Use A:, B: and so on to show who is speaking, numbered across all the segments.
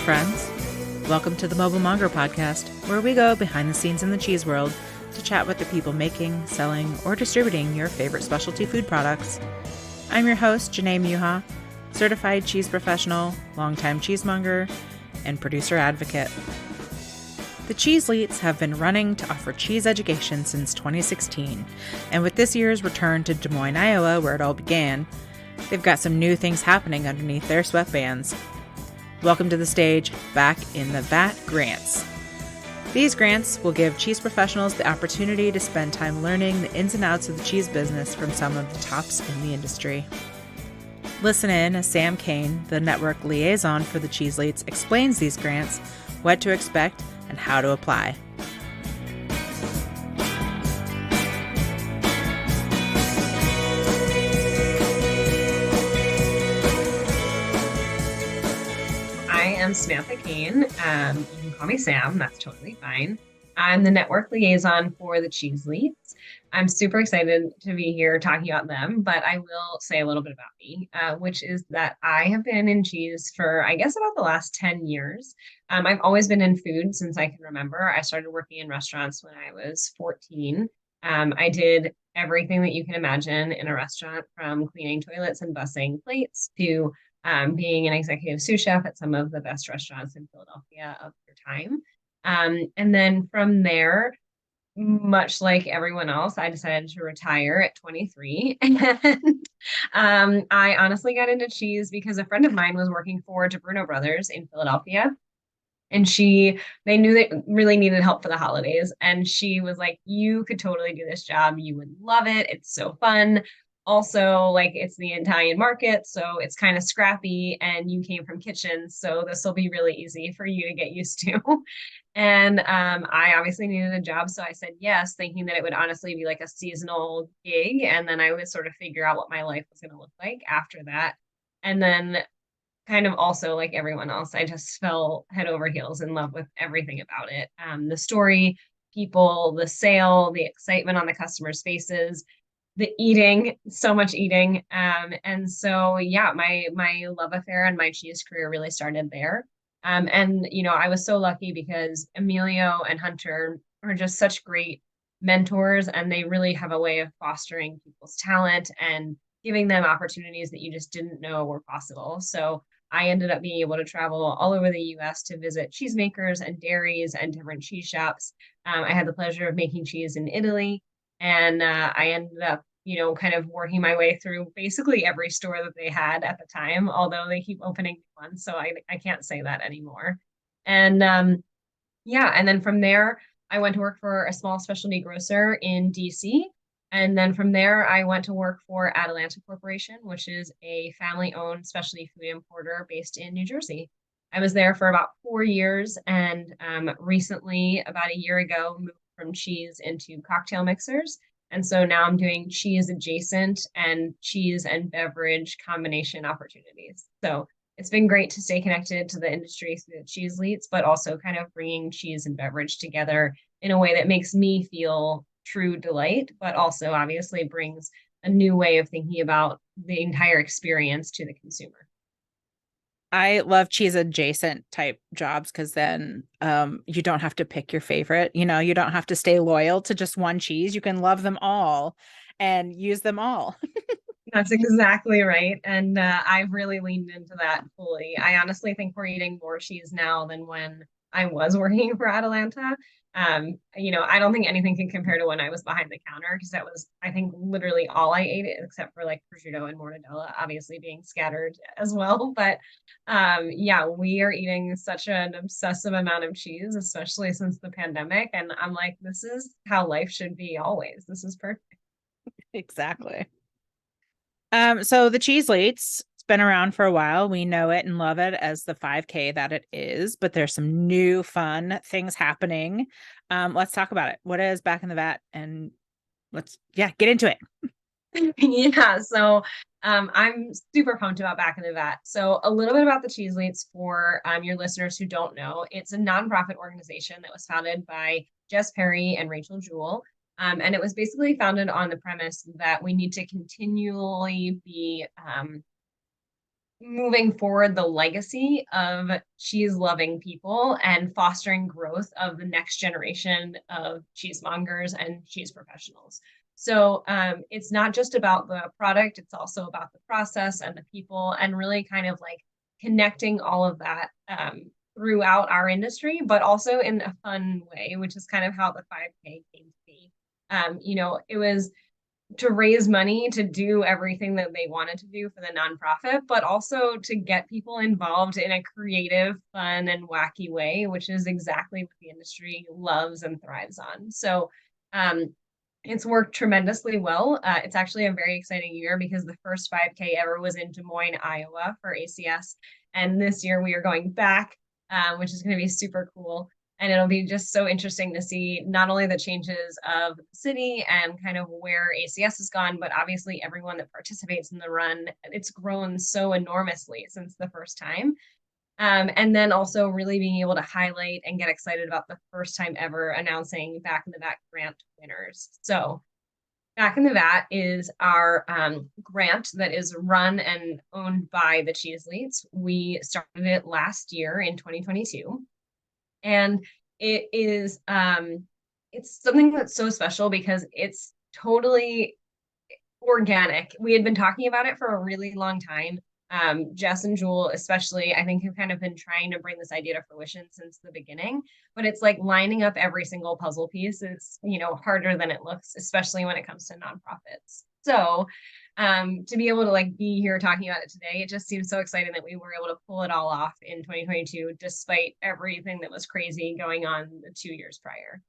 A: friends. Welcome to the Mobile Monger Podcast, where we go behind the scenes in the cheese world to chat with the people making, selling, or distributing your favorite specialty food products. I'm your host, Janae Muha, certified cheese professional, longtime cheesemonger, and producer advocate. The Cheeseletes have been running to offer cheese education since 2016, and with this year's return to Des Moines, Iowa, where it all began, they've got some new things happening underneath their sweatbands. Welcome to the stage, Back in the Vat grants. These grants will give cheese professionals the opportunity to spend time learning the ins and outs of the cheese business from some of the tops in the industry. Listen in as Sam Kane, the network liaison for the Cheeseletes, explains these grants, what to expect, and how to apply.
B: I'm Samantha Kane. You can call me Sam. That's totally fine. I'm the network liaison for the Cheeseletes. I'm super excited to be here talking about them, but I will say a little bit about me, which is that I have been in cheese for, I guess, about the last 10 years. I've always been in food since I can remember. I started working in restaurants when I was 14. I did everything that you can imagine in a restaurant, from cleaning toilets and bussing plates to being an executive sous chef at some of the best restaurants in Philadelphia of your time. And then from there, much like everyone else, I decided to retire at 23. And I honestly got into cheese because a friend of mine was working for DeBruno Brothers in Philadelphia. And they knew they really needed help for the holidays. And she was like, you could totally do this job. You would love it. It's so fun. Also, like, it's the Italian market, so it's kind of scrappy, and you came from kitchens, so this will be really easy for you to get used to. And I obviously needed a job, so I said yes, thinking that it would honestly be like a seasonal gig, and then I would sort of figure out what my life was going to look like after that. And then kind of also, like everyone else, I just fell head over heels in love with everything about it. The story, people, the sale, the excitement on the customers' faces, the eating, so much eating. And so, yeah, my love affair and my cheese career really started there. And, I was so lucky because Emilio and Hunter are just such great mentors, and they really have a way of fostering people's talent and giving them opportunities that you just didn't know were possible. So I ended up being able to travel all over the US to visit cheesemakers and dairies and different cheese shops. I had the pleasure of making cheese in Italy. And I ended up, kind of working my way through basically every store that they had at the time, although they keep opening ones. So I can't say that anymore. And yeah, and then from there, I went to work for a small specialty grocer in DC. And then from there, I went to work for Atalanta Corporation, which is a family-owned specialty food importer based in New Jersey. I was there for about 4 years, and recently, about a year ago, moved from cheese into cocktail mixers. And so now I'm doing cheese adjacent and cheese and beverage combination opportunities. So it's been great to stay connected to the industry through the Cheeseletes, but also kind of bringing cheese and beverage together in a way that makes me feel true delight, but also obviously brings a new way of thinking about the entire experience to the consumer.
A: I love cheese adjacent type jobs because then you don't have to pick your favorite. You don't have to stay loyal to just one cheese. You can love them all and use them all.
B: That's exactly right. And I've really leaned into that fully. I honestly think we're eating more cheese now than when I was working for Atalanta. I don't think anything can compare to when I was behind the counter, because that was, I think, literally all I ate, except for like prosciutto and mortadella, obviously being scattered as well. But yeah, we are eating such an obsessive amount of cheese, especially since the pandemic. And I'm like, this is how life should be always. This is perfect.
A: Exactly. So the Cheeseletes, it's been around for a while. We know it and love it as the 5K that it is, but there's some new fun things happening. Let's talk about it. What is Back in the Vat? And let's get into it.
B: Yeah, so I'm super pumped about Back in the Vat. So a little bit about the Cheeseletes for your listeners who don't know. It's a nonprofit organization that was founded by Jess Perry and Rachel Jewell. And it was basically founded on the premise that we need to continually be moving forward the legacy of cheese loving people and fostering growth of the next generation of cheesemongers and cheese professionals. So it's not just about the product, it's also about the process and the people, and really kind of like connecting all of that throughout our industry, but also in a fun way, which is kind of how the 5K came to be. It was to raise money to do everything that they wanted to do for the nonprofit, but also to get people involved in a creative, fun, and wacky way, which is exactly what the industry loves and thrives on. So it's worked tremendously well. It's actually a very exciting year because the first 5K ever was in Des Moines, Iowa for ACS. And this year we are going back, which is going to be super cool. And it'll be just so interesting to see not only the changes of the city and kind of where ACS has gone, but obviously everyone that participates in the run. It's grown so enormously since the first time. And then also really being able to highlight and get excited about the first time ever announcing Back in the Vat grant winners. So Back in the Vat is our grant that is run and owned by the Cheeseletes. We started it last year in 2022. And it is it's something that's so special because it's totally organic. We had been talking about it for a really long time. Jess and Jewel, especially, I think have kind of been trying to bring this idea to fruition since the beginning, but it's like lining up every single puzzle piece is, harder than it looks, especially when it comes to nonprofits. So to be able to like be here talking about it today, it just seems so exciting that we were able to pull it all off in 2022, despite everything that was crazy going on the 2 years prior.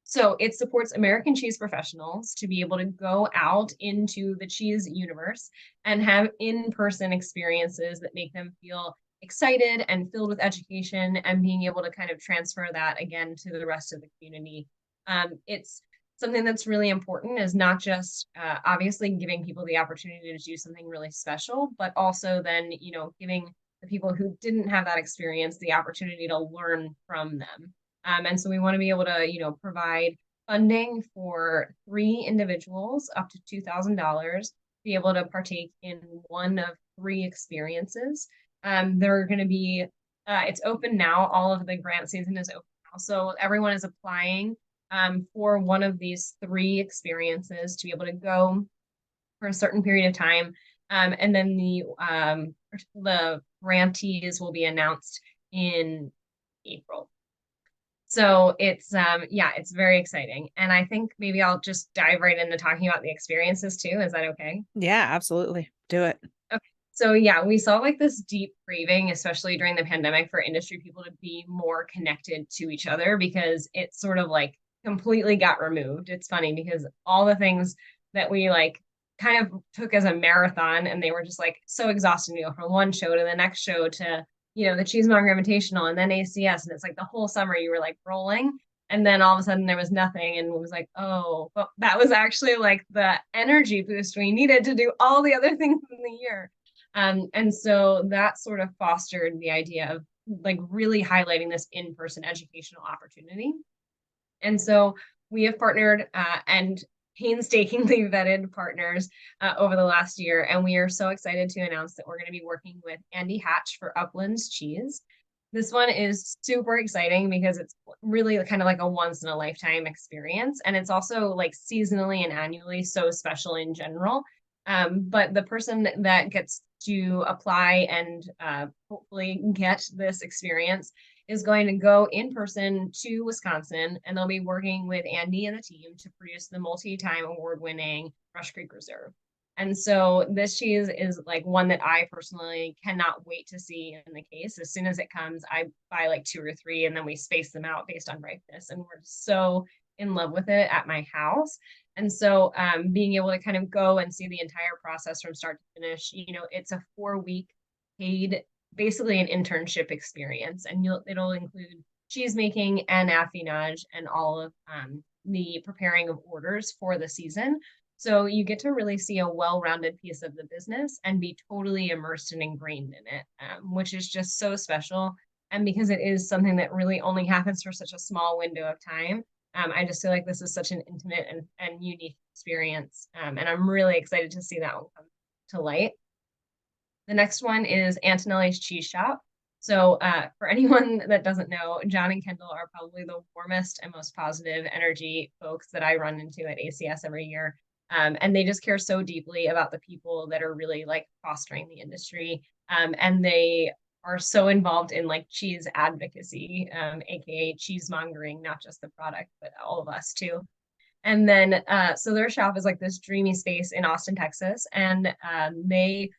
B: So it supports American cheese professionals to be able to go out into the cheese universe and have in-person experiences that make them feel excited and filled with education, and being able to kind of transfer that again to the rest of the community. It's something that's really important, is not just obviously giving people the opportunity to do something really special, but also then, giving the people who didn't have that experience the opportunity to learn from them. And so we want to be able to, provide funding for 3 individuals up to $2,000 to be able to partake in one of 3 experiences. They're going to be, it's open now. All of the grant season is open now. So everyone is applying for one of these 3 experiences to be able to go for a certain period of time. And then the grantees will be announced in April. So it's very exciting. And I think maybe I'll just dive right into talking about the experiences too. Is that okay?
A: Yeah, absolutely. Do it.
B: Okay. So yeah, we saw like this deep craving, especially during the pandemic, for industry people to be more connected to each other, because it sort of like completely got removed. It's funny because all the things that we like kind of took as a marathon, and they were just like so exhausting to go from one show to the next show to the Cheesemonger Invitational and then ACS. And it's like the whole summer you were like rolling. And then all of a sudden there was nothing. And it was like, oh, but that was actually like the energy boost we needed to do all the other things in the year. And so that sort of fostered the idea of like really highlighting this in-person educational opportunity. And so we have partnered and painstakingly vetted partners over the last year. And we are so excited to announce that we're going to be working with Andy Hatch for Uplands Cheese. This one is super exciting because it's really kind of like a once in a lifetime experience. And it's also like seasonally and annually so special in general. But the person that gets to apply and hopefully get this experience is going to go in person to Wisconsin, and they'll be working with Andy and the team to produce the multi-time award-winning Rush Creek Reserve. And so this cheese is like one that I personally cannot wait to see in the case. As soon as it comes, I buy like 2 or 3, and then we space them out based on ripeness. And we're so in love with it at my house. And so being able to kind of go and see the entire process from start to finish, it's a 4-week paid, basically an internship experience. And it'll include cheese making and affinage and all of the preparing of orders for the season. So you get to really see a well-rounded piece of the business and be totally immersed and ingrained in it, which is just so special. And because it is something that really only happens for such a small window of time, I just feel like this is such an intimate and unique experience. And I'm really excited to see that one come to light. The next one is Antonelli's Cheese Shop. So for anyone that doesn't know, John and Kendall are probably the warmest and most positive energy folks that I run into at ACS every year. And they just care so deeply about the people that are really like fostering the industry. And they are so involved in like cheese advocacy, aka cheesemongering, not just the product, but all of us too. And then, so their shop is like this dreamy space in Austin, Texas, and they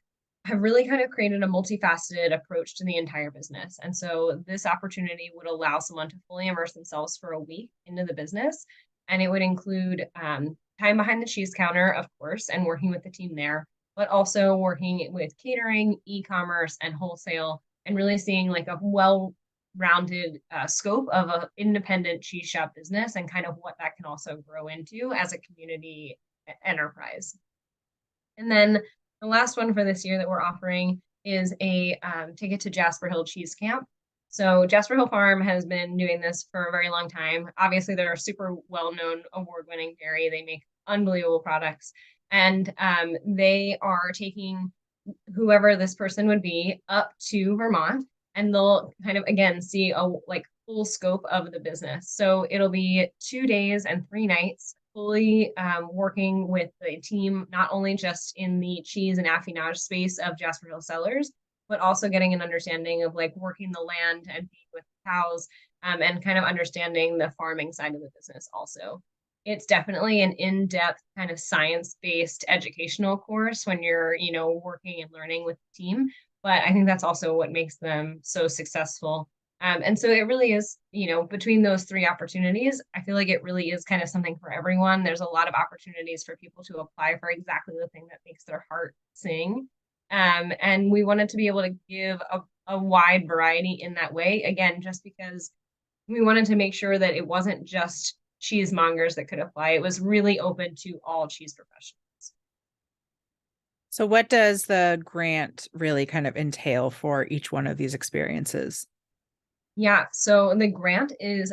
B: have really kind of created a multifaceted approach to the entire business. And so this opportunity would allow someone to fully immerse themselves for a week into the business. And it would include time behind the cheese counter, of course, and working with the team there, but also working with catering, e-commerce, and wholesale, and really seeing like a well-rounded scope of an independent cheese shop business and kind of what that can also grow into as a community enterprise. And then the last one for this year that we're offering is a ticket to Jasper Hill Cheese Camp. So Jasper Hill Farm has been doing this for a very long time. Obviously, they're a super well-known, award-winning dairy. They make unbelievable products, and they are taking whoever this person would be up to Vermont, and they'll kind of again see a like full scope of the business. So it'll be 2 days and 3 nights fully working with the team, not only just in the cheese and affinage space of Jasper Hill Cellars, but also getting an understanding of like working the land and being with cows, and kind of understanding the farming side of the business also. It's definitely an in-depth kind of science-based educational course when you're, working and learning with the team. But I think that's also what makes them so successful. And so it really is, between those three opportunities, I feel like it really is kind of something for everyone. There's a lot of opportunities for people to apply for exactly the thing that makes their heart sing. And we wanted to be able to give a wide variety in that way, again, just because we wanted to make sure that it wasn't just cheesemongers that could apply. It was really open to all cheese professionals.
A: So what does the grant really kind of entail for each one of these experiences?
B: Yeah, so the grant is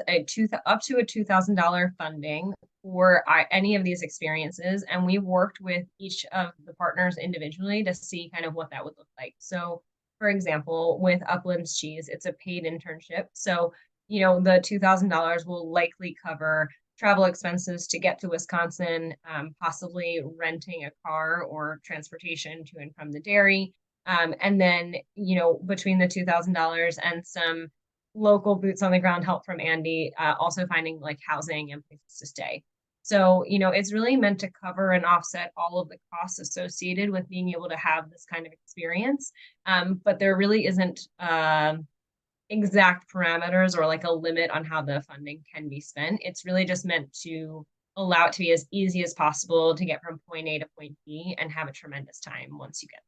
B: up to a $2,000 funding for any of these experiences, and we worked with each of the partners individually to see kind of what that would look like. So, for example, with Uplands Cheese, it's a paid internship. So, the $2,000 will likely cover travel expenses to get to Wisconsin, possibly renting a car or transportation to and from the dairy. And then, between the $2,000 and some local boots on the ground help from Andy, also finding like housing and places to stay. So, it's really meant to cover and offset all of the costs associated with being able to have this kind of experience. But there really isn't exact parameters or like a limit on how the funding can be spent. It's really just meant to allow it to be as easy as possible to get from point A to point B and have a tremendous time once you get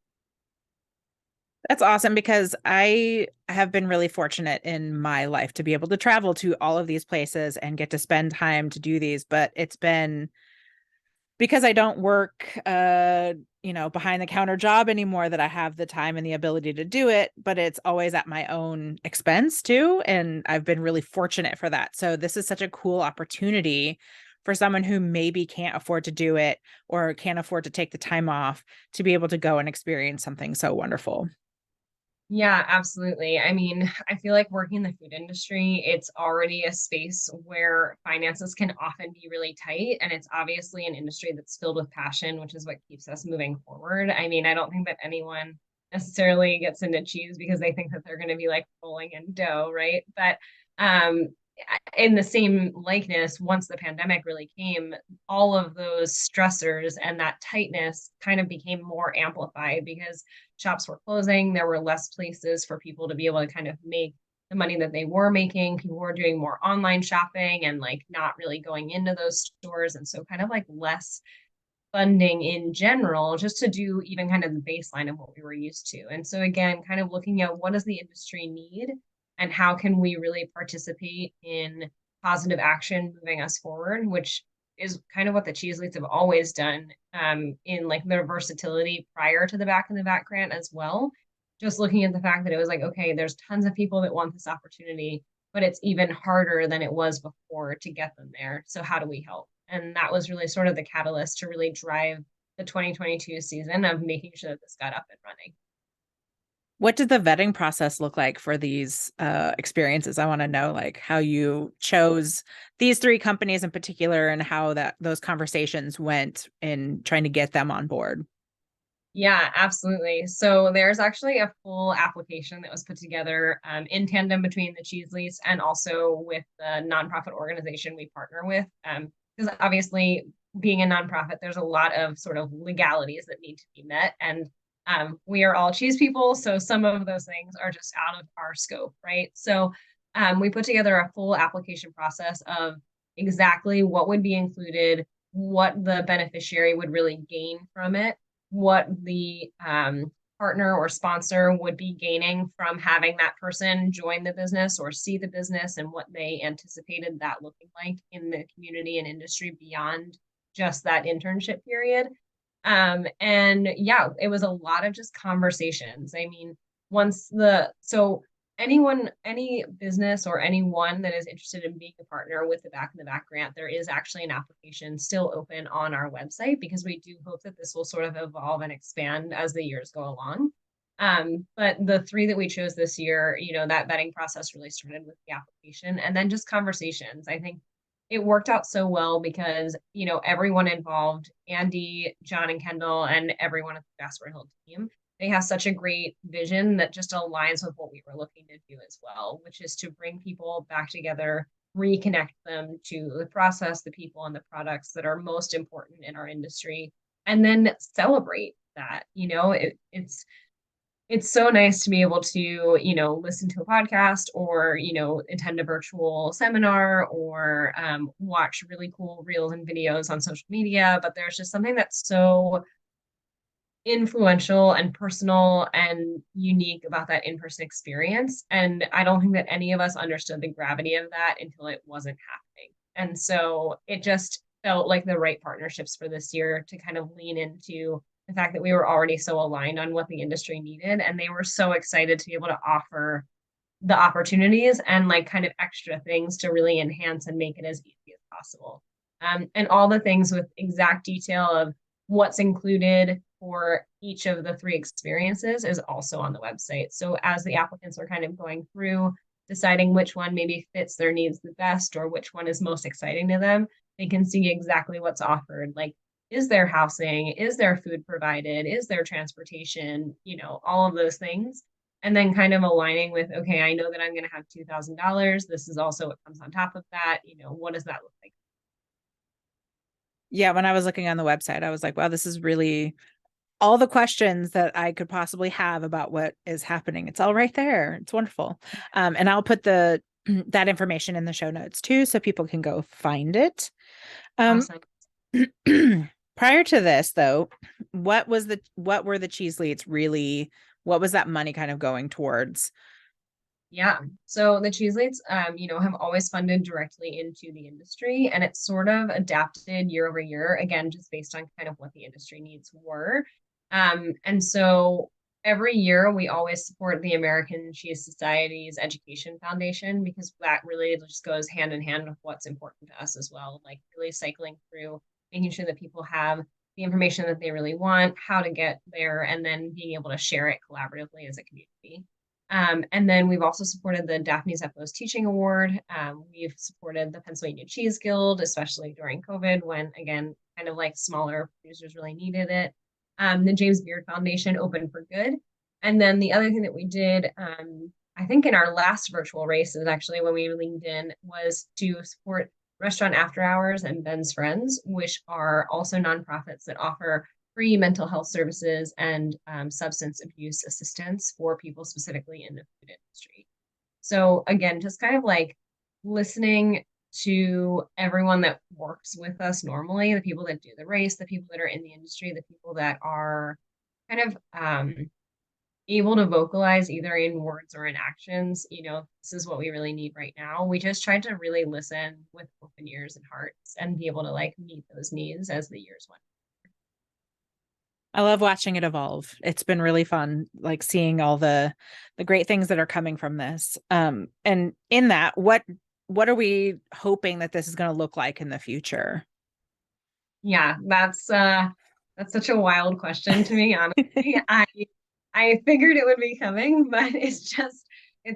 A: That's awesome because I have been really fortunate in my life to be able to travel to all of these places and get to spend time to do these. But it's been because I don't work, behind the counter job anymore that I have the time and the ability to do it, but it's always at my own expense too. And I've been really fortunate for that. So this is such a cool opportunity for someone who maybe can't afford to do it or can't afford to take the time off to be able to go and experience something so wonderful.
B: Yeah, absolutely. I mean, I feel like working in the food industry, it's already a space where finances can often be really tight. And it's obviously an industry that's filled with passion, which is what keeps us moving forward. I mean, I don't think that anyone necessarily gets into cheese because they think that they're going to be like rolling in dough, right? But um, in the same likeness, once the pandemic really came, all of those stressors and that tightness kind of became more amplified because shops were closing. There were less places for people to be able to kind of make the money that they were making. People were doing more online shopping and like not really going into those stores. And so kind of like less funding in general, just to do even kind of the baseline of what we were used to. And so again, kind of looking at what does the industry need and how can we really participate in positive action moving us forward, which is kind of what the Cheeseletes have always done, in like their versatility prior to the Back in the Vat grant as well. Just looking at the fact that it was like, okay, there's tons of people that want this opportunity, but it's even harder than it was before to get them there. So how do we help? And that was really sort of the catalyst to really drive the 2022 season of making sure that this got up and running.
A: What did the vetting process look like for these experiences? I want to know like how you chose these three companies in particular and how that those conversations went in trying to get them on board.
B: Yeah, absolutely. So there's actually a full application that was put together in tandem between the Cheeseletes and also with the nonprofit organization we partner with. Because obviously, being a nonprofit, there's a lot of sort of legalities that need to be met. And we are all cheese people. So some of those things are just out of our scope, right? So we put together a full application process of exactly what would be included, what the beneficiary would really gain from it, what the partner or sponsor would be gaining from having that person join the business or see the business, and what they anticipated that looking like in the community and industry beyond just that internship period. And yeah, it was a lot of just conversations. I mean, any business or anyone that is interested in being a partner with the Back in the Back grant, there is actually an application still open on our website because we do hope that this will sort of evolve and expand as the years go along. But the three that we chose this year, that vetting process really started with the application and then just conversations. I think it worked out so well because, everyone involved, Andy, John, and Kendall, and everyone at the Jasper Hill team, they have such a great vision that just aligns with what we were looking to do as well, which is to bring people back together, reconnect them to the process, the people, and the products that are most important in our industry, and then celebrate that. It's so nice to be able to, listen to a podcast or, attend a virtual seminar or watch really cool reels and videos on social media. But there's just something that's so influential and personal and unique about that in-person experience. And I don't think that any of us understood the gravity of that until it wasn't happening. And so it just felt like the right partnerships for this year to kind of lean into the fact that we were already so aligned on what the industry needed. And they were so excited to be able to offer the opportunities and like kind of extra things to really enhance and make it as easy as possible. And all the things with exact detail of what's included for each of the three experiences is also on the website. So as the applicants are kind of going through, deciding which one maybe fits their needs the best or which one is most exciting to them, they can see exactly what's offered. Like, is there housing? Is there food provided? Is there transportation? All of those things. And then kind of aligning with, okay, I know that I'm going to have $2,000. This is also what comes on top of that. What does that look like?
A: Yeah, when I was looking on the website, I was like, wow, this is really all the questions that I could possibly have about what is happening. It's all right there. It's wonderful. And I'll put the that information in the show notes too, so people can go find it.
B: Awesome.
A: Prior to this, though, what were the Cheeseletes really? What was that money kind of going towards?
B: Yeah. So the Cheeseletes, have always funded directly into the industry, and it's sort of adapted year over year, again, just based on kind of what the industry needs were. And so every year we always support the American Cheese Society's Education Foundation because that really just goes hand in hand with what's important to us as well, like really cycling through, making sure that people have the information that they really want, how to get there, and then being able to share it collaboratively as a community. And then we've also supported the Daphne Zeppo's Teaching Award. We've supported the Pennsylvania Cheese Guild, especially during COVID when, again, kind of like smaller producers really needed it. The James Beard Foundation, Open for Good. And then the other thing that we did, I think in our last virtual race is actually when we leaned in, was to support Restaurant After Hours and Ben's Friends, which are also nonprofits that offer free mental health services and substance abuse assistance for people specifically in the food industry. So again, just kind of like listening to everyone that works with us normally, the people that do the race, the people that are in the industry, the people that are kind of able to vocalize either in words or in actions, this is what we really need right now. We just tried to really listen with open ears and hearts and be able to like meet those needs as the years went.
A: I love watching it evolve. It's been really fun, like seeing all the great things that are coming from this. And in that, what are we hoping that this is going to look like in the future?
B: Yeah, that's such a wild question to me, honestly. I figured it would be coming, but it's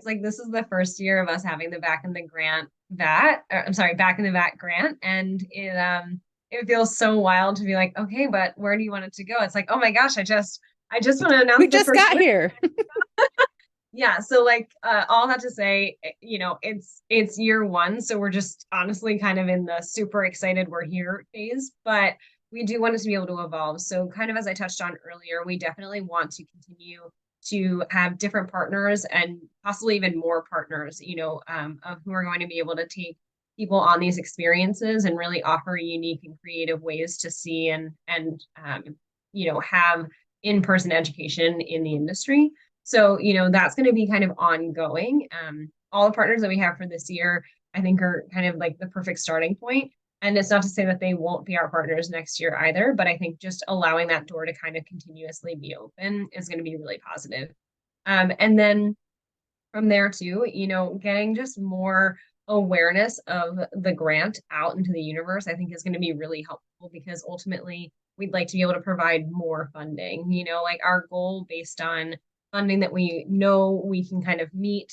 B: like this is the first year of us having the back in the grant VAT, or, I'm sorry, back in the VAT grant. And it feels so wild to be like, okay, but where do you want it to go? It's like, oh my gosh, I just want to
A: We
B: announce the
A: just
B: first
A: got
B: winner.
A: here.
B: Yeah, so like all that to say, it's year one, so we're just honestly kind of in the super excited we're here phase, but we do want it to be able to evolve. So kind of as I touched on earlier, we definitely want to continue to have different partners and possibly even more partners, of who are going to be able to take people on these experiences and really offer unique and creative ways to see and have in-person education in the industry. So, that's going to be kind of ongoing. All the partners that we have for this year, I think, are kind of like the perfect starting point. And it's not to say that they won't be our partners next year either, but I think just allowing that door to kind of continuously be open is going to be really positive. And then from there too, getting just more awareness of the grant out into the universe, I think is going to be really helpful because ultimately we'd like to be able to provide more funding, like our goal based on funding that we know we can kind of meet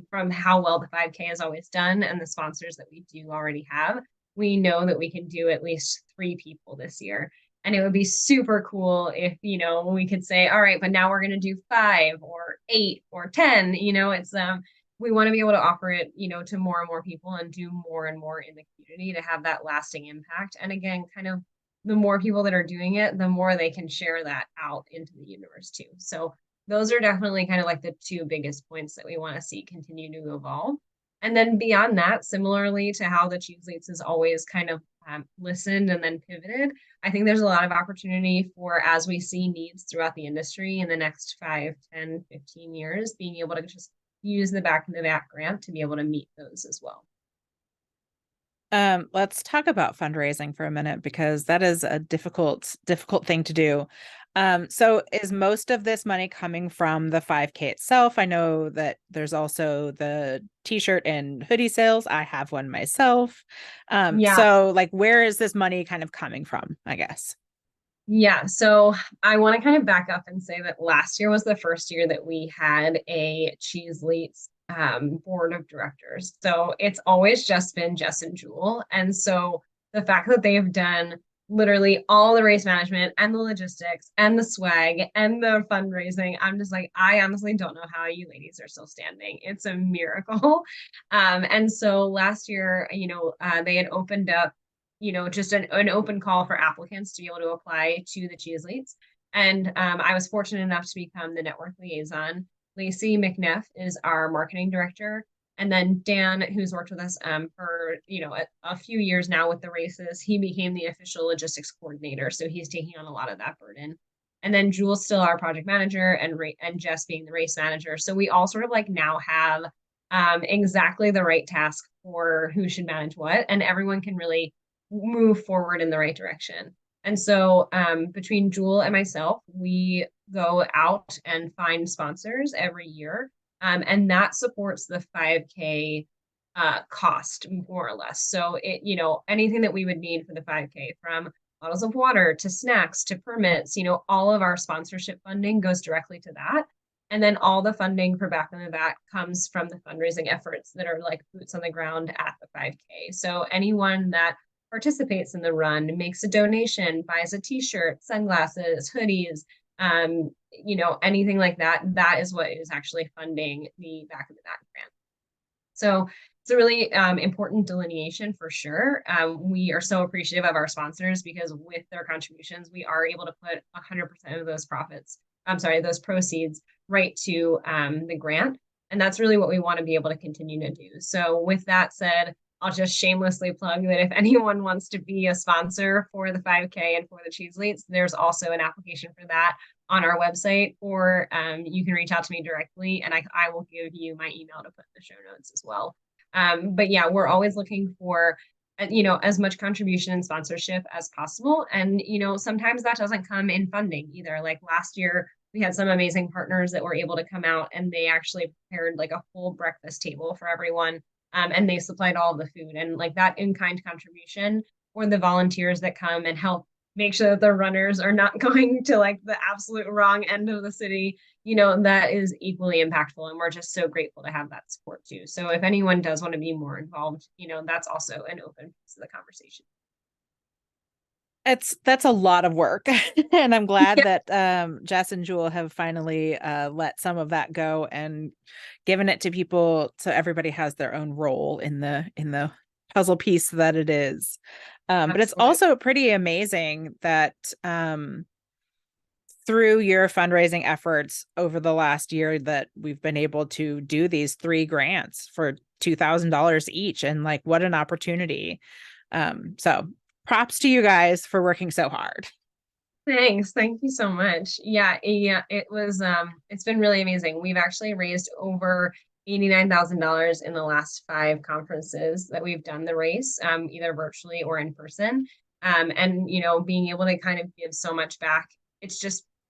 B: from how well the 5K has always done and the sponsors that we do already have. We know that we can do at least 3 people this year. And it would be super cool if, we could say, all right, but now we're going to do 5 or 8 or 10, we want to be able to offer it, to more and more people and do more and more in the community to have that lasting impact. And again, kind of the more people that are doing it, the more they can share that out into the universe too. So those are definitely kind of like the 2 biggest points that we want to see continue to evolve. And then beyond that, similarly to how the Cheeseletes has always kind of listened and then pivoted, I think there's a lot of opportunity for, as we see needs throughout the industry in the next 5, 10, 15 years, being able to just use the back of the VAT grant to be able to meet those as well.
A: Let's talk about fundraising for a minute because that is a difficult thing to do. So is most of this money coming from the 5K itself? I know that there's also the t-shirt and hoodie sales. I have one myself.
B: Yeah.
A: So like where is this money kind of coming from, I guess?
B: Yeah, so I want to kind of back up and say that last year was the first year that we had a Cheeseletes board of directors. So it's always just been Jess and Jewel. And so the fact that they've done literally all the race management and the logistics and the swag and the fundraising, I'm just like, I honestly don't know how you ladies are still standing. It's a miracle. And so last year, they had opened up just an open call for applicants to be able to apply to the Cheeseletes. And I was fortunate enough to become the network liaison. Lacey McNeff is our marketing director. And then Dan, who's worked with us for a few years now with the races, he became the official logistics coordinator. So he's taking on a lot of that burden. And then Jules still our project manager and Jess being the race manager. So we all sort of like now have exactly the right task for who should manage what, and everyone can really move forward in the right direction. And so between Jewel and myself, we go out and find sponsors every year. And that supports the 5K cost more or less. So anything that we would need for the 5K, from bottles of water to snacks to permits, all of our sponsorship funding goes directly to that. And then all the funding for Back in the Vat comes from the fundraising efforts that are like boots on the ground at the 5K. So anyone that participates in the run, makes a donation, buys a t-shirt, sunglasses, hoodies, anything like that, that is what is actually funding the Back of the Back grant. So it's a really important delineation for sure. We are so appreciative of our sponsors because with their contributions, we are able to put 100% of those proceeds right to the grant. And that's really what we want to be able to continue to do. So with that said, I'll just shamelessly plug that if anyone wants to be a sponsor for the 5K and for the Cheeseletes, there's also an application for that on our website, or you can reach out to me directly and I will give you my email to put in the show notes as well. But yeah, we're always looking for, as much contribution and sponsorship as possible. And, sometimes that doesn't come in funding either. Like last year, we had some amazing partners that were able to come out and they actually prepared like a full breakfast table for everyone. And they supplied all of the food, and like that in-kind contribution, or the volunteers that come and help make sure that the runners are not going to like the absolute wrong end of the city, that is equally impactful. And we're just so grateful to have that support too. So if anyone does want to be more involved, that's also an open piece of the conversation.
A: That's a lot of work. And I'm glad
B: Yeah,
A: that Jess and Jewel have finally let some of that go and given it to people so everybody has their own role in the puzzle piece that it is. But it's
B: absolutely.
A: also pretty amazing that through your fundraising efforts over the last year that we've been able to do these 3 grants for $2,000 each. And like, what an opportunity. So props to you guys for working so hard.
B: Thanks. Thank you so much. Yeah, it was it's been really amazing. We've actually raised over $89,000 in the last 5 conferences that we've done the race, either virtually or in person. And being able to kind of give so much back,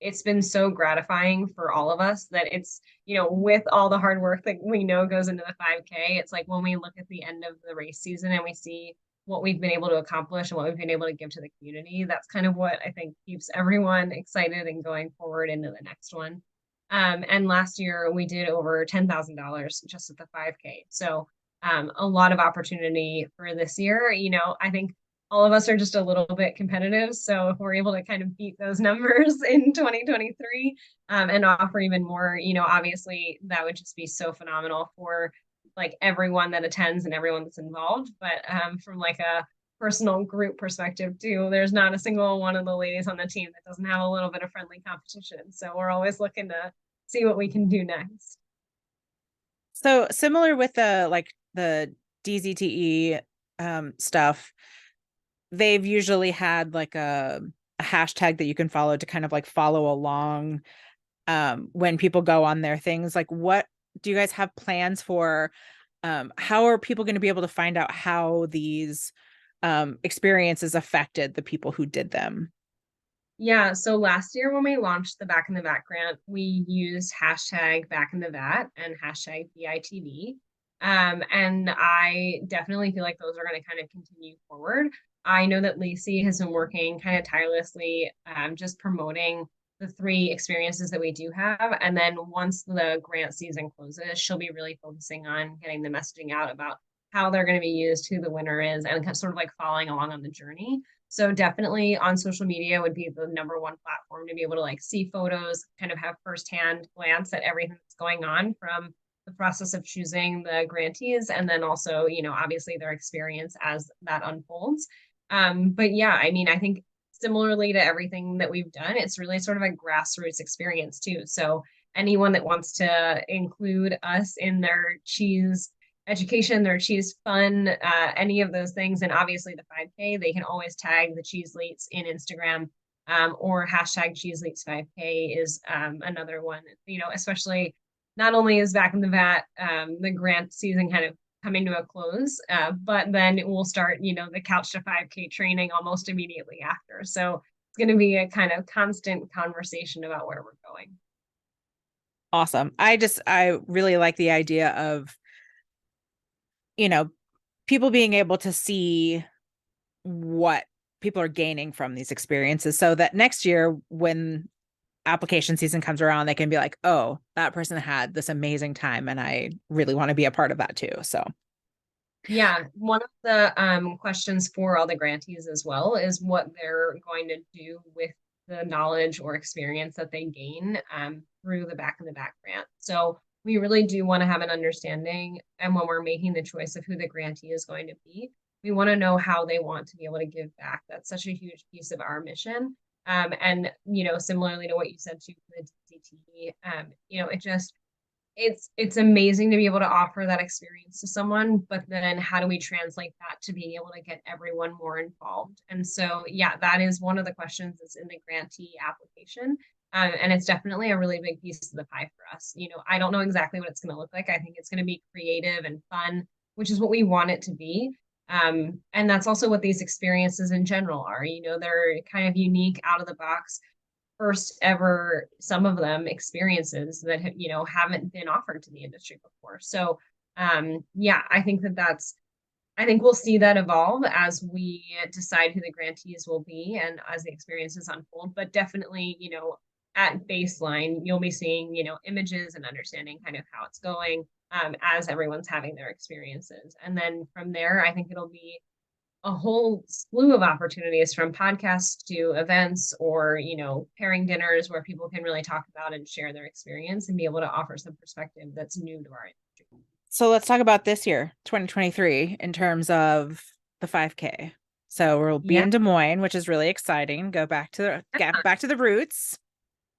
B: it's been so gratifying for all of us that it's, with all the hard work that we know goes into the 5K, it's like when we look at the end of the race season and we see what we've been able to accomplish and what we've been able to give to the community. That's kind of what I think keeps everyone excited and going forward into the next one. And last year we did over $10,000 just at the 5K. So a lot of opportunity for this year. I think all of us are just a little bit competitive. So if we're able to kind of beat those numbers in 2023 and offer even more, obviously that would just be so phenomenal for like everyone that attends and everyone that's involved. But from like a personal group perspective too, there's not a single one of the ladies on the team that doesn't have a little bit of friendly competition. So we're always looking to see what we can do next.
A: So similar with the DZTE stuff, they've usually had like a hashtag that you can follow to kind of like follow along when people go on their things. Like, what do you guys have plans for? How are people going to be able to find out how these experiences affected the people who did them?
B: Yeah, so last year when we launched the Back in the Vat grant, we used hashtag Back in the Vat and hashtag BITV. And I definitely feel like those are going to kind of continue forward. I know that Lacey has been working kind of tirelessly, just promoting the 3 experiences that we do have. And then once the grant season closes, she'll be really focusing on getting the messaging out about how they're going to be used, who the winner is, and sort of like following along on the journey. So definitely on social media would be the #1 platform to be able to like see photos, kind of have firsthand glance at everything that's going on from the process of choosing the grantees and then also, obviously their experience as that unfolds. But yeah, I mean, I think similarly to everything that we've done, it's really sort of a grassroots experience too. So anyone that wants to include us in their cheese education, their cheese fun, any of those things. And obviously the 5K, they can always tag the Cheeseletes in Instagram, or hashtag Cheeseletes 5K is another one, especially not only is Back in the Vat, the grant season kind of coming to a close, but then it will start, the Couch to 5K training almost immediately after. So it's going to be a kind of constant conversation about where we're going.
A: Awesome. I really like the idea of, you know, people being able to see what people are gaining from these experiences so that next year when application season comes around, they can be like, oh, that person had this amazing time and I really want to be a part of that too. So
B: Yeah, one of the questions for all the grantees as well is what they're going to do with the knowledge or experience that they gain through the Back in the Back grant. So we really do want to have an understanding, and when we're making the choice of who the grantee is going to be, we want to know how they want to be able to give back. That's such a huge piece of our mission. And similarly to what you said to the DCT, it just it's amazing to be able to offer that experience to someone, but then how do we translate that to being able to get everyone more involved? And so, yeah, that is one of the questions that's in the grantee application. And it's definitely a really big piece of the pie for us. I don't know exactly what it's going to look like. I think it's going to be creative and fun, which is what we want it to be. And that's also what these experiences in general are. They're kind of unique, out of the box, first ever, some of them, experiences that haven't been offered to the industry before. So yeah, I think that that's I think we'll see that evolve as we decide who the grantees will be and as the experiences unfold. But definitely, at baseline, you'll be seeing, images and understanding kind of how it's going as everyone's having their experiences. And then from there, I think it'll be a whole slew of opportunities from podcasts to events or, pairing dinners where people can really talk about and share their experience and be able to offer some perspective that's new to our industry.
A: So let's talk about this year, 2023, in terms of the 5K. So we'll be
B: Yeah.
A: in Des Moines, which is really exciting. Get back to the roots.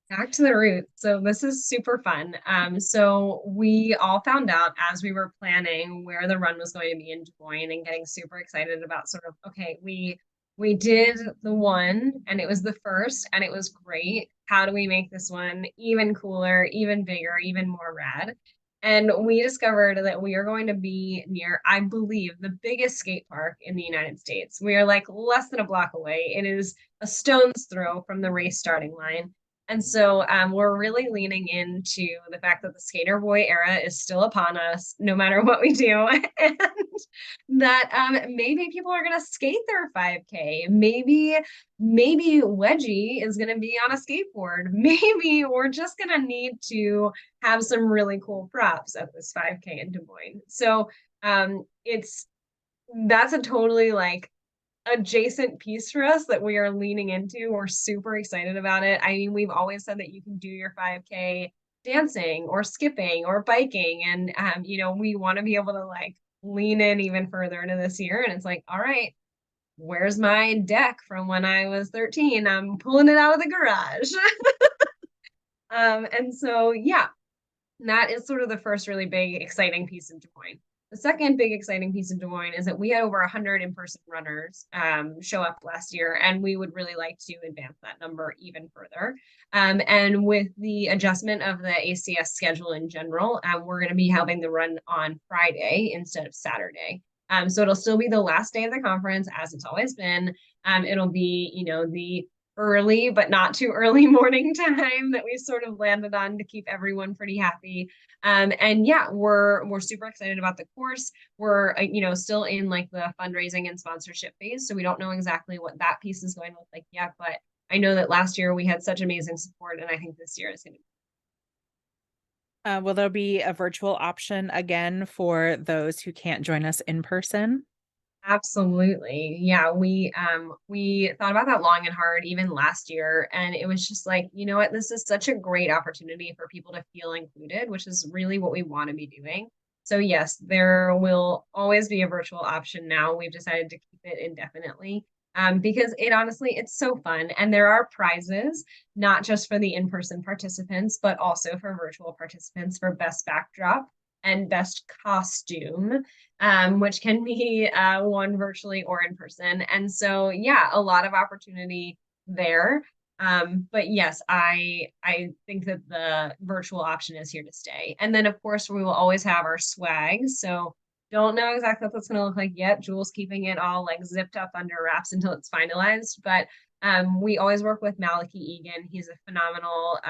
B: Back to the roots. So this is super fun. So we all found out as we were planning where the run was going to be in Des Moines and getting super excited about sort of, okay, we did the one and it was the first and it was great. How do we make this one even cooler, even bigger, even more rad? And we discovered that we are going to be near, I believe, the biggest skate park in the United States. We are like less than a block away. It is a stone's throw from the race starting line. And so we're really leaning into the fact that the skater boy era is still upon us, no matter what we do. And that maybe people are going to skate their 5K. Maybe Wedgie is going to be on a skateboard. Maybe we're just going to need to have some really cool props at this 5K in Des Moines. So that's a totally like adjacent piece for us that we are leaning into. We're super excited about it. I mean, we've always said that you can do your 5K dancing or skipping or biking. And, we want to be able to like lean in even further into this year. And it's like, all right, where's my deck from when I was 13? I'm pulling it out of the garage. And so, yeah, that is sort of the first really big, exciting piece of Des Moines. The second big exciting piece of Des Moines is that we had over 100 in-person runners show up last year, and we would really like to advance that number even further. And with the adjustment of the ACS schedule in general, we're going to be having the run on Friday instead of Saturday. So it'll still be the last day of the conference, as it's always been. It'll be, the early but not too early morning time that we sort of landed on to keep everyone pretty happy. And yeah, we're super excited about the course. We're still in like the fundraising and sponsorship phase, so we don't know exactly what that piece is going to look like yet. But I know that last year we had such amazing support, and I think this year is going to be.
A: Will there be a virtual option again for those who can't join us in person?
B: Absolutely. Yeah, we thought about that long and hard even last year, and it was just like, you know what, this is such a great opportunity for people to feel included, which is really what we want to be doing. So yes, there will always be a virtual option now. We've decided to keep it indefinitely. Because it's so fun. And there are prizes, not just for the in-person participants, but also for virtual participants for best backdrop and best costume, which can be won virtually or in person. And so, yeah, a lot of opportunity there. But yes, I think that the virtual option is here to stay. And then, of course, we will always have our swag. So don't know exactly what that's going to look like yet. Jules keeping it all like zipped up under wraps until it's finalized. But we always work with Malachi Egan. He's a phenomenal,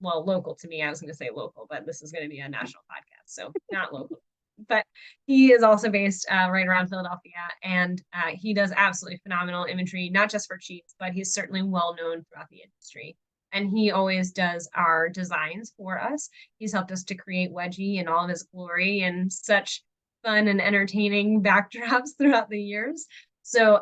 B: local to me. I was going to say local, but this is going to be a national podcast, so not local. But he is also based right around Philadelphia, and he does absolutely phenomenal imagery, not just for cheats, but he's certainly well known throughout the industry. And he always does our designs for us. He's helped us to create Wedgie in all of his glory and such fun and entertaining backdrops throughout the years. So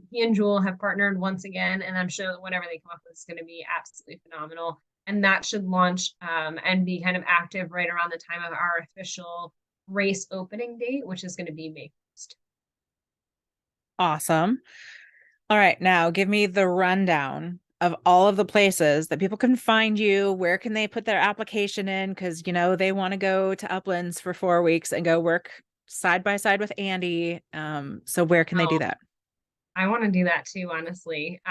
B: he and Jewel have partnered once again, and I'm sure that whatever they come up with is going to be absolutely phenomenal. And that should launch and be kind of active right around the time of our official race opening date, which is going to be May 1st.
A: Awesome. All right, now give me the rundown of all of the places that people can find you. Where can they put their application in? Because, they want to go to Uplands for 4 weeks and go work side by side with Andy. So where can they do that?
B: I want to do that too, honestly.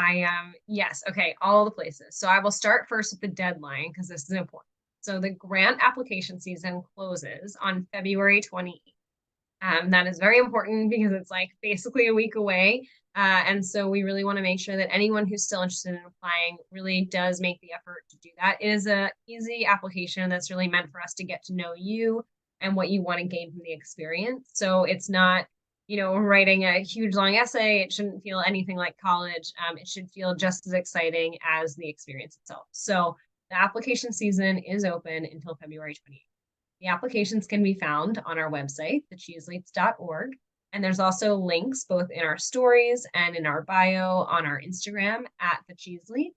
B: Yes, okay, all the places. So I will start first with the deadline because this is important. So the grant application season closes on February 28th. That is very important because it's like basically a week away. And so we really want to make sure that anyone who's still interested in applying really does make the effort to do that. It is a easy application that's really meant for us to get to know you and what you want to gain from the experience. So it's not writing a huge long essay. It shouldn't feel anything like college. It should feel just as exciting as the experience itself. So the application season is open until February 28th. The applications can be found on our website, thecheeseletes.org. And there's also links both in our stories and in our bio on our Instagram at the Cheeseletes.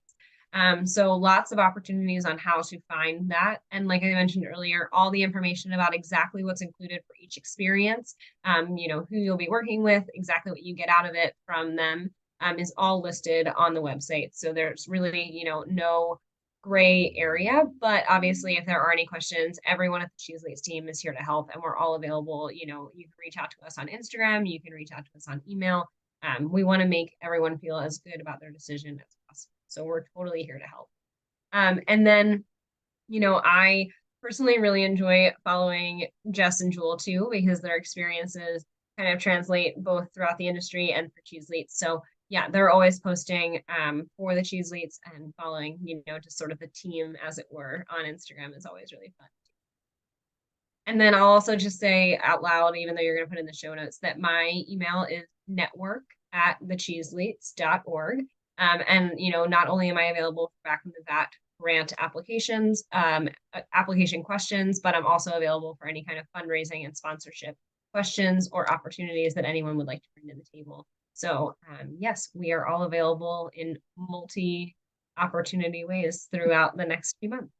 B: So lots of opportunities on how to find that. And like I mentioned earlier, all the information about exactly what's included for each experience, who you'll be working with, exactly what you get out of it from them, is all listed on the website. So there's really, no gray area, but obviously if there are any questions, everyone at the Cheeseletes team is here to help and we're all available. You can reach out to us on Instagram, you can reach out to us on email. We want to make everyone feel as good about their decision as possible. So we're totally here to help. And then, I personally really enjoy following Jess and Jewel too, because their experiences kind of translate both throughout the industry and for Cheeseletes. So yeah, they're always posting for the Cheeseletes, and following, just sort of the team, as it were, on Instagram is always really fun. And then I'll also just say out loud, even though you're going to put in the show notes, that my email is network@thecheeseletes.org. And, not only am I available for back into that grant applications, application questions, but I'm also available for any kind of fundraising and sponsorship questions or opportunities that anyone would like to bring to the table. So yes, we are all available in multi-opportunity ways throughout the next few months.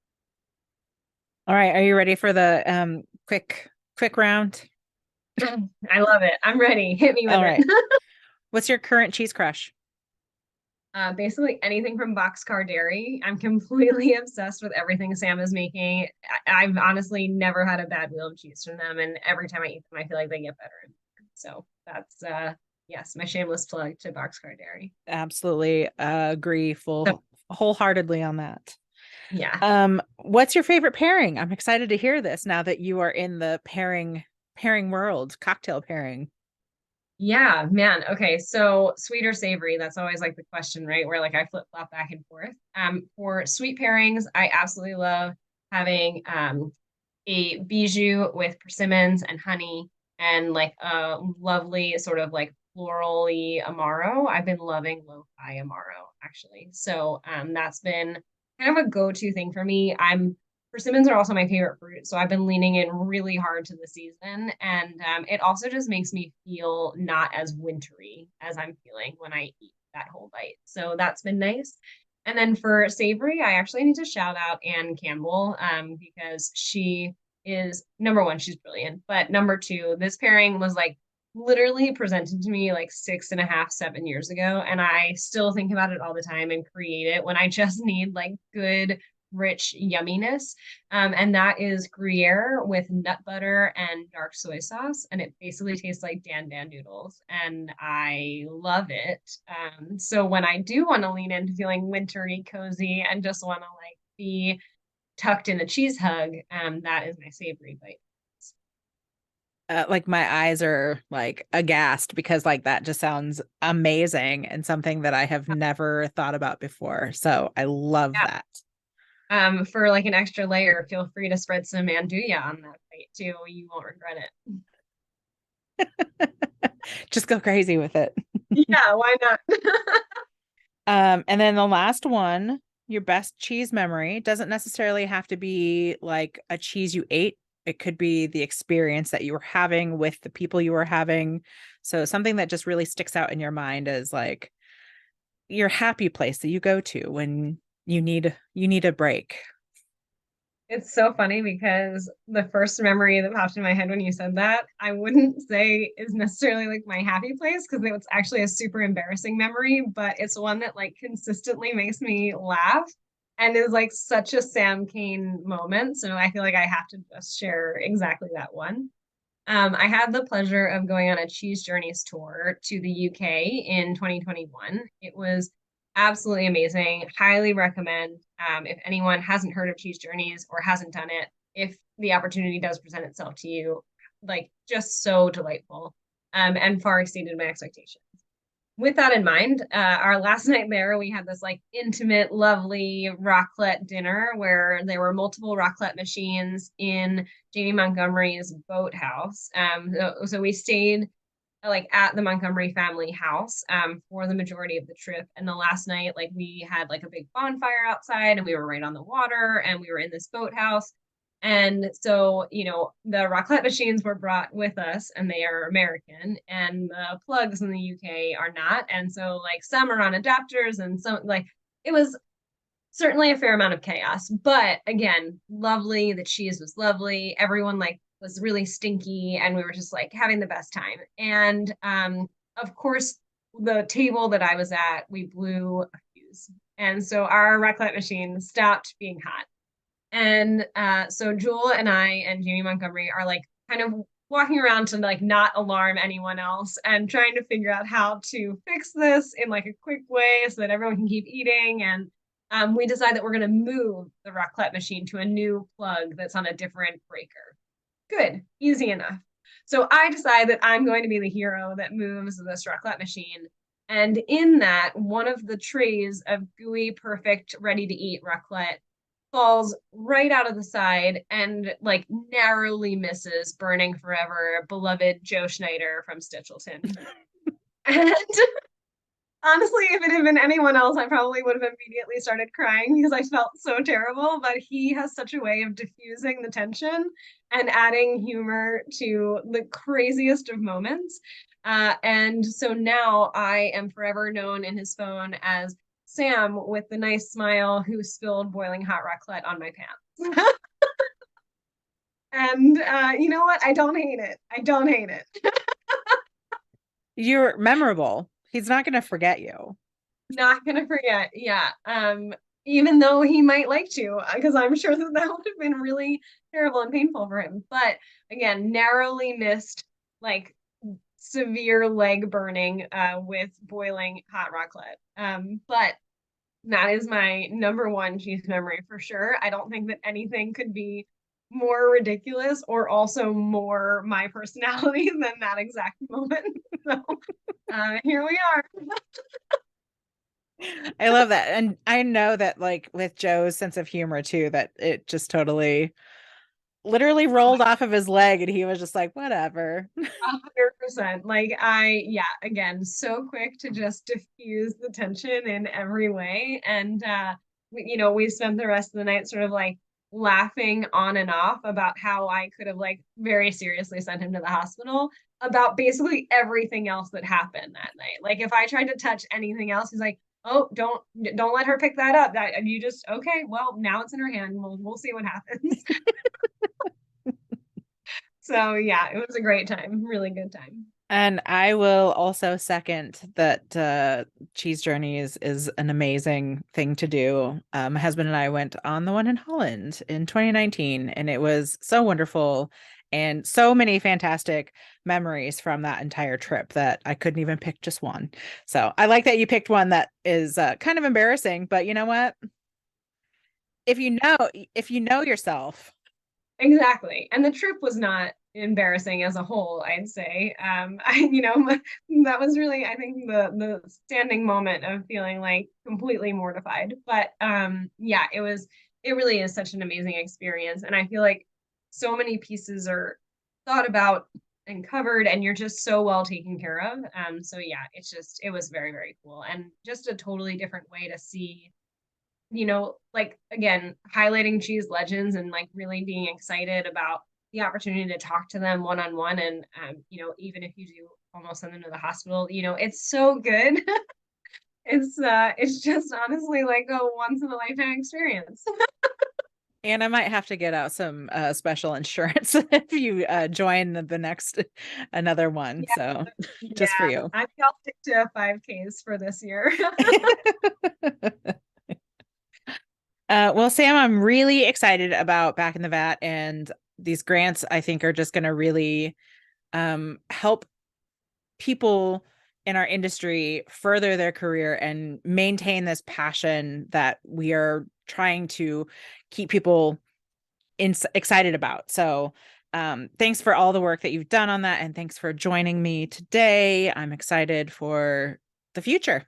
A: All right. Are you ready for the quick round?
B: I love it. I'm ready. Hit me with
A: All right.
B: it.
A: What's your current cheese crush?
B: Basically anything from Boxcar Dairy. I'm completely obsessed with everything Sam is making. I've honestly never had a bad wheel of cheese from them, and every time I eat them, I feel like they get better and better. So that's yes, my shameless plug to Boxcar Dairy.
A: Absolutely agree wholeheartedly on that.
B: Yeah.
A: What's your favorite pairing? I'm excited to hear this now that you are in the pairing world, cocktail pairing.
B: Yeah, man. Okay, so sweet or savory, that's always like the question, right? Where like I flip-flop back and forth. For sweet pairings, I absolutely love having a bijou with persimmons and honey, and like a lovely sort of like florally amaro. I've been loving lo-fi amaro actually. So that's been kind of a go-to thing for me. Persimmons are also my favorite fruit, so I've been leaning in really hard to the season, and it also just makes me feel not as wintry as I'm feeling when I eat that whole bite. So that's been nice. And then for savory, I actually need to shout out Anne Campbell, because she is number one, she's brilliant. But number two, this pairing was like literally presented to me like 6.5, 7 years ago. And I still think about it all the time and create it when I just need like good, rich yumminess. And that is Gruyere with nut butter and dark soy sauce. And it basically tastes like Dan Dan noodles. And I love it. So when I do want to lean into feeling wintry, cozy, and just want to like be tucked in a cheese hug, that is my savory bite.
A: Like my eyes are like aghast because like that just sounds amazing and something that I have never thought about before. So I love
B: Yeah.
A: that.
B: For like an extra layer, feel free to spread some andouille on that bite too. You won't regret
A: it. Just go crazy with it.
B: Yeah, why not?
A: And then the last one, your best cheese memory doesn't necessarily have to be like a cheese you ate. It could be the experience that you were having with the people you were having. So something that just really sticks out in your mind as like your happy place that you go to when you need a break.
B: It's so funny because the first memory that popped in my head when you said that, I wouldn't say is necessarily like my happy place, because it's actually a super embarrassing memory, but it's one that like consistently makes me laugh and is like such a Sam Kane moment. So I feel like I have to just share exactly that one. I had the pleasure of going on a Cheese Journeys tour to the UK in 2021. It was absolutely amazing. Highly recommend, if anyone hasn't heard of Cheese Journeys or hasn't done it, if the opportunity does present itself to you, like just so delightful, and far exceeded my expectations. With that in mind, our last night there, we had this like intimate, lovely raclette dinner where there were multiple raclette machines in Jamie Montgomery's boathouse. So we stayed like at the Montgomery family house for the majority of the trip. And the last night, like we had like a big bonfire outside and we were right on the water and we were in this boathouse. And so, the raclette machines were brought with us and they are American and the plugs in the UK are not. And so like some are on adapters and some like it was certainly a fair amount of chaos, but again, lovely. The cheese was lovely. Everyone like was really stinky and we were just like having the best time. And of course, the table that I was at, we blew a fuse. And so our raclette machine stopped being hot. And so Jewel and I and Jamie Montgomery are like kind of walking around to like not alarm anyone else and trying to figure out how to fix this in like a quick way so that everyone can keep eating. And we decide that we're going to move the raclette machine to a new plug that's on a different breaker. Good, easy enough. So I decide that I'm going to be the hero that moves this raclette machine. And in that, one of the trays of gooey, perfect, ready to eat raclette falls right out of the side and like narrowly misses burning forever beloved Joe Schneider from Stitchelton. And honestly, if it had been anyone else, I probably would have immediately started crying because I felt so terrible. But he has such a way of diffusing the tension and adding humor to the craziest of moments. And so now I am forever known in his phone as Sam with the nice smile who spilled boiling hot raclette on my pants. And you know what? I don't hate it. I don't hate it.
A: You're memorable. He's not going to forget you.
B: Not gonna forget. Yeah. Even though he might like to, because I'm sure that that would have been really terrible and painful for him. But again, narrowly missed like severe leg burning with boiling hot raclette. But that is my number one cheese memory for sure. I don't think that anything could be more ridiculous or also more my personality than that exact moment. So here we are.
A: I love that. And I know that like with Joe's sense of humor too, that it just totally literally rolled off of his leg and he was just like, whatever.
B: 100%. Yeah, again, so quick to just diffuse the tension in every way. And, we spent the rest of the night sort of like laughing on and off about how I could have like very seriously sent him to the hospital about basically everything else that happened that night. Like if I tried to touch anything else, he's like, oh, don't let her pick that up. That you just okay. Well, now it's in her hand. We'll see what happens. So yeah, it was a great time, really good time.
A: And I will also second that Cheese Journeys is an amazing thing to do. My husband and I went on the one in Holland in 2019, and it was so wonderful and so many fantastic memories from that entire trip that I couldn't even pick just one. So I like that you picked one that is kind of embarrassing, but you know what? If you know yourself.
B: Exactly. And the trip was not embarrassing as a whole, I'd say. That was really, I think, the standing moment of feeling like completely mortified. But yeah, it really is such an amazing experience. And I feel like so many pieces are thought about and covered, and you're just so well taken care of. So yeah, it was very, very cool. And just a totally different way to see like again, highlighting cheese legends and like really being excited about the opportunity to talk to them one on one. And, even if you do almost send them to the hospital, it's so good. It's just honestly like a once in a lifetime experience.
A: And I might have to get out some special insurance if you join the next another one.
B: Yeah,
A: So just for
B: yeah.
A: you.
B: I think I'll stick to 5Ks for this year.
A: Well, Sam, I'm really excited about Back in the Vat, and these grants I think are just going to really help people in our industry further their career and maintain this passion that we are trying to keep people excited about. So thanks for all the work that you've done on that, and thanks for joining me today. I'm excited for the future.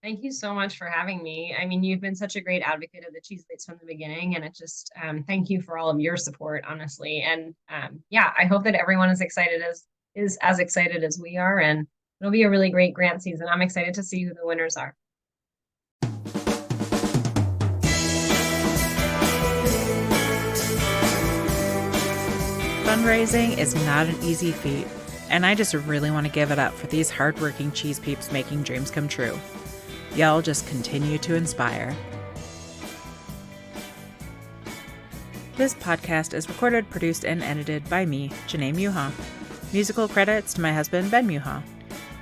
B: Thank you so much for having me. I mean, you've been such a great advocate of the Cheeseletes from the beginning, and it just thank you for all of your support, honestly. And yeah, I hope that everyone is excited as is as excited as we are, and it'll be a really great grant season. I'm excited to see who the winners are.
A: Fundraising is not an easy feat, and I just really want to give it up for these hardworking cheese peeps making dreams come true. Y'all just continue to inspire. This podcast is recorded, produced, and edited by me, Janae Muha. Musical credits to my husband, Ben Muha.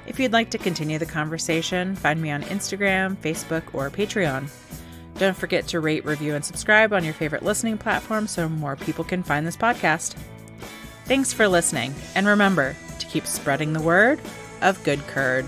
A: If you'd like to continue the conversation, find me on Instagram, Facebook, or Patreon. Don't forget to rate, review, and subscribe on your favorite listening platform so more people can find this podcast. Thanks for listening, and remember to keep spreading the word of good curd.